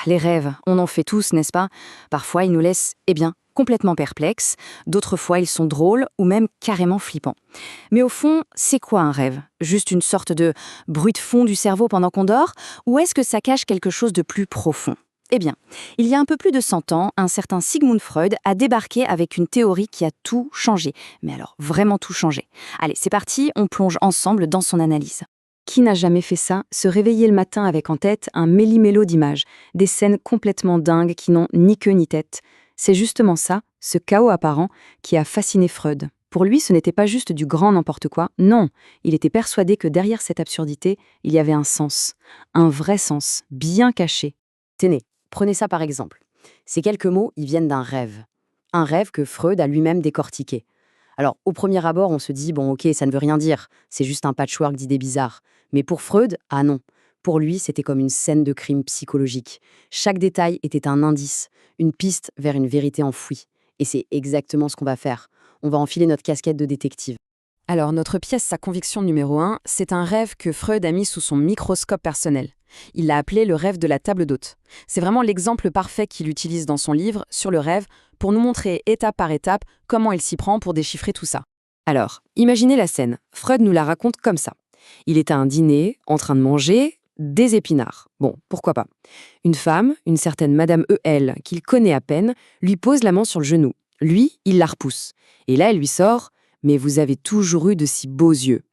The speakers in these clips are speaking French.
les rêves, on en fait tous, n'est-ce pas? Parfois, ils nous laissent, complètement perplexes. D'autres fois, ils sont drôles ou même carrément flippants. Mais au fond, c'est quoi un rêve? Juste une sorte de bruit de fond du cerveau pendant qu'on dort? Ou est-ce que ça cache quelque chose de plus profond? Eh bien, il y a un peu plus de 100 ans, un certain Sigmund Freud a débarqué avec une théorie qui a tout changé. Mais alors, vraiment tout changé. Allez, c'est parti, on plonge ensemble dans son analyse. Qui n'a jamais fait ça, se réveiller le matin avec en tête un méli-mélo d'images, des scènes complètement dingues qui n'ont ni queue ni tête? C'est justement ça, ce chaos apparent, qui a fasciné Freud. Pour lui, ce n'était pas juste du grand n'importe quoi, non, il était persuadé que derrière cette absurdité, il y avait un sens, un vrai sens, bien caché. Tenez, prenez ça par exemple. Ces quelques mots, ils viennent d'un rêve. Un rêve que Freud a lui-même décortiqué. Alors, au premier abord, on se dit, bon, ok, ça ne veut rien dire, c'est juste un patchwork d'idées bizarres. Mais pour Freud, ah non. Pour lui, c'était comme une scène de crime psychologique. Chaque détail était un indice, une piste vers une vérité enfouie. Et c'est exactement ce qu'on va faire. On va enfiler notre casquette de détective. Alors, notre pièce, sa conviction numéro 1, c'est un rêve que Freud a mis sous son microscope personnel. Il l'a appelé le rêve de la table d'hôte. C'est vraiment l'exemple parfait qu'il utilise dans son livre sur le rêve pour nous montrer étape par étape comment il s'y prend pour déchiffrer tout ça. Alors, imaginez la scène. Freud nous la raconte comme ça. Il est à un dîner, en train de manger des épinards. Bon, pourquoi pas. Une femme, une certaine Madame E.L., qu'il connaît à peine, lui pose la main sur le genou. Lui, il la repousse. Et là, elle lui sort « Mais vous avez toujours eu de si beaux yeux ».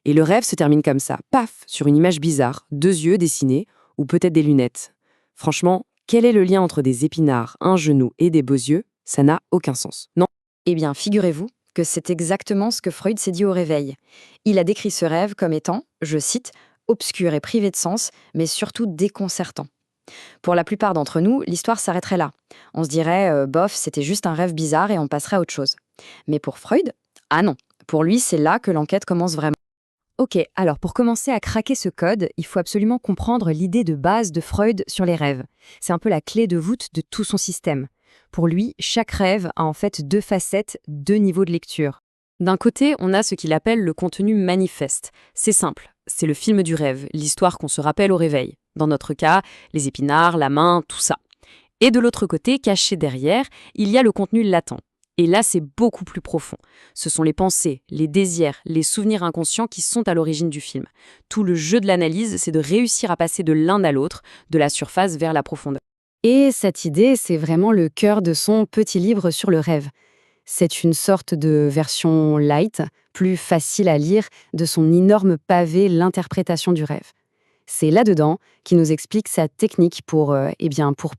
Et le rêve se termine comme ça, paf, sur une image bizarre, 2 yeux dessinés, ou peut-être des lunettes. Franchement, quel est le lien entre des épinards, un genou et des beaux yeux? Ça n'a aucun sens, non? Eh bien, figurez-vous que c'est exactement ce que Freud s'est dit au réveil. Il a décrit ce rêve comme étant, je cite, obscur et privé de sens, mais surtout déconcertant. Pour la plupart d'entre nous, l'histoire s'arrêterait là. On se dirait, bof, c'était juste un rêve bizarre et on passerait à autre chose. Mais pour Freud, ah non. Pour lui, c'est là que l'enquête commence vraiment. Ok, alors pour commencer à craquer ce code, il faut absolument comprendre l'idée de base de Freud sur les rêves. C'est un peu la clé de voûte de tout son système. Pour lui, chaque rêve a en fait 2 facettes, 2 niveaux de lecture. D'un côté, on a ce qu'il appelle le contenu manifeste. C'est simple, c'est le film du rêve, l'histoire qu'on se rappelle au réveil. Dans notre cas, les épinards, la main, tout ça. Et de l'autre côté, caché derrière, il y a le contenu latent. Et là, c'est beaucoup plus profond. Ce sont les pensées, les désirs, les souvenirs inconscients qui sont à l'origine du film. Tout le jeu de l'analyse, c'est de réussir à passer de l'un à l'autre, de la surface vers la profondeur. Et cette idée, c'est vraiment le cœur de son petit livre sur le rêve. C'est une sorte de version light, plus facile à lire, de son énorme pavé L'interprétation du rêve. C'est là-dedans qu'il nous explique sa technique pour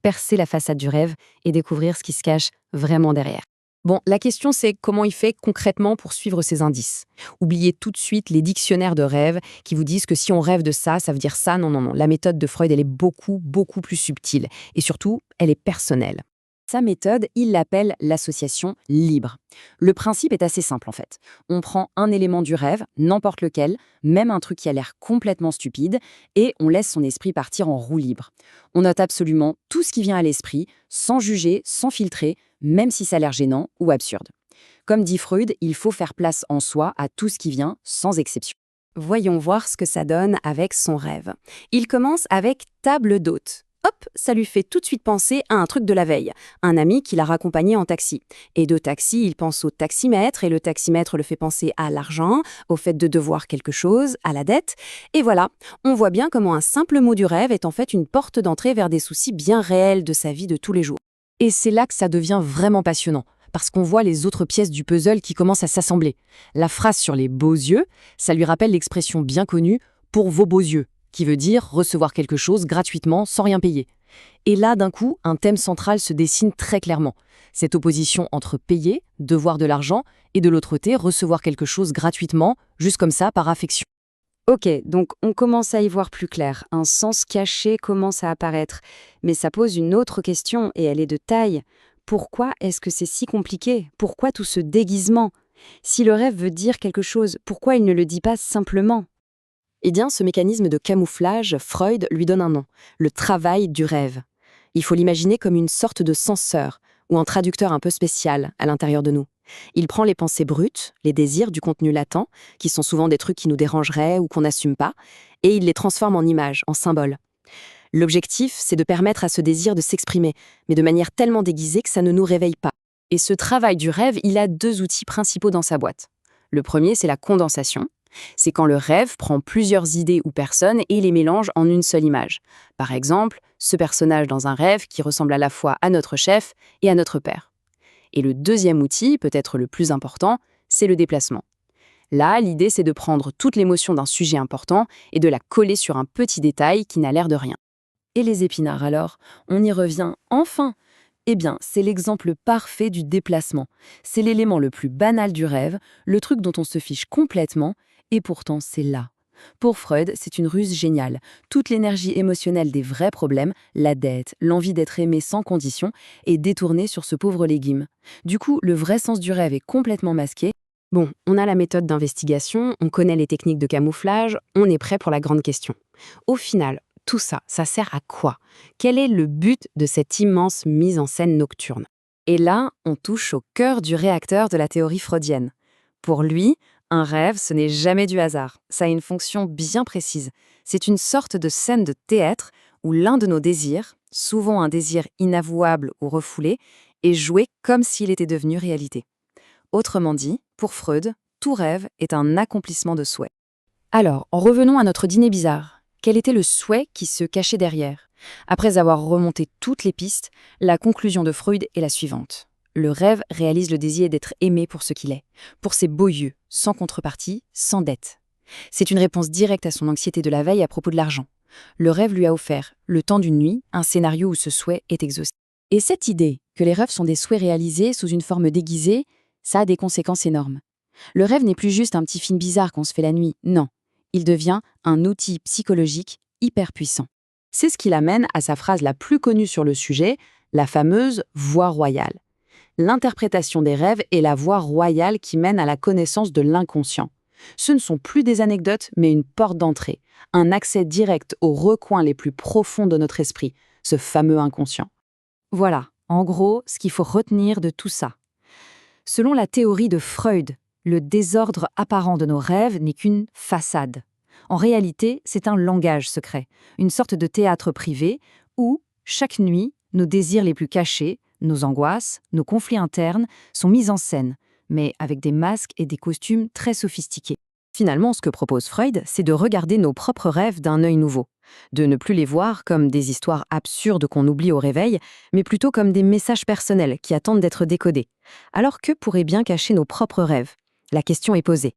percer la façade du rêve et découvrir ce qui se cache vraiment derrière. Bon, la question c'est comment il fait concrètement pour suivre ces indices. Oubliez tout de suite les dictionnaires de rêve qui vous disent que si on rêve de ça, ça veut dire ça. Non, non, non. La méthode de Freud, elle est beaucoup, beaucoup plus subtile. Et surtout, elle est personnelle. Sa méthode, il l'appelle l'association libre. Le principe est assez simple en fait. On prend un élément du rêve, n'importe lequel, même un truc qui a l'air complètement stupide, et on laisse son esprit partir en roue libre. On note absolument tout ce qui vient à l'esprit, sans juger, sans filtrer, même si ça a l'air gênant ou absurde. Comme dit Freud, il faut faire place en soi à tout ce qui vient, sans exception. Voyons voir ce que ça donne avec son rêve. Il commence avec table d'hôte. Hop, ça lui fait tout de suite penser à un truc de la veille, un ami qui l'a raccompagné en taxi. Et de taxi, il pense au taximètre, et le taximètre le fait penser à l'argent, au fait de devoir quelque chose, à la dette. Et voilà, on voit bien comment un simple mot du rêve est en fait une porte d'entrée vers des soucis bien réels de sa vie de tous les jours. Et c'est là que ça devient vraiment passionnant, parce qu'on voit les autres pièces du puzzle qui commencent à s'assembler. La phrase sur les beaux yeux, ça lui rappelle l'expression bien connue « pour vos beaux yeux », qui veut dire recevoir quelque chose gratuitement sans rien payer. Et là, d'un coup, un thème central se dessine très clairement. Cette opposition entre payer, devoir de l'argent, et de l'autre côté, recevoir quelque chose gratuitement, juste comme ça, par affection. Ok, donc on commence à y voir plus clair. Un sens caché commence à apparaître. Mais ça pose une autre question, et elle est de taille. Pourquoi est-ce que c'est si compliqué? Pourquoi tout ce déguisement? Si le rêve veut dire quelque chose, pourquoi il ne le dit pas simplement? Eh bien, ce mécanisme de camouflage, Freud lui donne un nom, le travail du rêve. Il faut l'imaginer comme une sorte de censeur, ou un traducteur un peu spécial à l'intérieur de nous. Il prend les pensées brutes, les désirs du contenu latent, qui sont souvent des trucs qui nous dérangeraient ou qu'on n'assume pas, et il les transforme en images, en symboles. L'objectif, c'est de permettre à ce désir de s'exprimer, mais de manière tellement déguisée que ça ne nous réveille pas. Et ce travail du rêve, il a 2 outils principaux dans sa boîte. Le premier, c'est la condensation. C'est quand le rêve prend plusieurs idées ou personnes et les mélange en une seule image. Par exemple, ce personnage dans un rêve qui ressemble à la fois à notre chef et à notre père. Et le deuxième outil, peut-être le plus important, c'est le déplacement. Là, l'idée, c'est de prendre toute l'émotion d'un sujet important et de la coller sur un petit détail qui n'a l'air de rien. Et les épinards alors? On y revient enfin! Eh bien, c'est l'exemple parfait du déplacement. C'est l'élément le plus banal du rêve, le truc dont on se fiche complètement, et pourtant c'est là. Pour Freud, c'est une ruse géniale. Toute l'énergie émotionnelle des vrais problèmes, la dette, l'envie d'être aimé sans condition, est détournée sur ce pauvre légume. Du coup, le vrai sens du rêve est complètement masqué. Bon, on a la méthode d'investigation, on connaît les techniques de camouflage, on est prêt pour la grande question. Au final, tout ça, ça sert à quoi? Quel est le but de cette immense mise en scène nocturne? Et là, on touche au cœur du réacteur de la théorie freudienne. Pour lui, un rêve, ce n'est jamais du hasard. Ça a une fonction bien précise. C'est une sorte de scène de théâtre où l'un de nos désirs, souvent un désir inavouable ou refoulé, est joué comme s'il était devenu réalité. Autrement dit, pour Freud, tout rêve est un accomplissement de souhait. Alors, en revenons à notre dîner bizarre. Quel était le souhait qui se cachait derrière? Après avoir remonté toutes les pistes, la conclusion de Freud est la suivante. Le rêve réalise le désir d'être aimé pour ce qu'il est, pour ses beaux yeux, sans contrepartie, sans dette. C'est une réponse directe à son anxiété de la veille à propos de l'argent. Le rêve lui a offert, le temps d'une nuit, un scénario où ce souhait est exaucé. Et cette idée que les rêves sont des souhaits réalisés sous une forme déguisée, ça a des conséquences énormes. Le rêve n'est plus juste un petit film bizarre qu'on se fait la nuit, non. Il devient un outil psychologique hyper puissant. C'est ce qui l'amène à sa phrase la plus connue sur le sujet, la fameuse voie royale. L'interprétation des rêves est la voie royale qui mène à la connaissance de l'inconscient. Ce ne sont plus des anecdotes, mais une porte d'entrée, un accès direct aux recoins les plus profonds de notre esprit, ce fameux inconscient. Voilà, en gros, ce qu'il faut retenir de tout ça. Selon la théorie de Freud, le désordre apparent de nos rêves n'est qu'une façade. En réalité, c'est un langage secret, une sorte de théâtre privé où, chaque nuit, nos désirs les plus cachés, nos angoisses, nos conflits internes sont mis en scène, mais avec des masques et des costumes très sophistiqués. Finalement, ce que propose Freud, c'est de regarder nos propres rêves d'un œil nouveau, de ne plus les voir comme des histoires absurdes qu'on oublie au réveil, mais plutôt comme des messages personnels qui attendent d'être décodés. Alors que pourraient bien cacher nos propres rêves? La question est posée.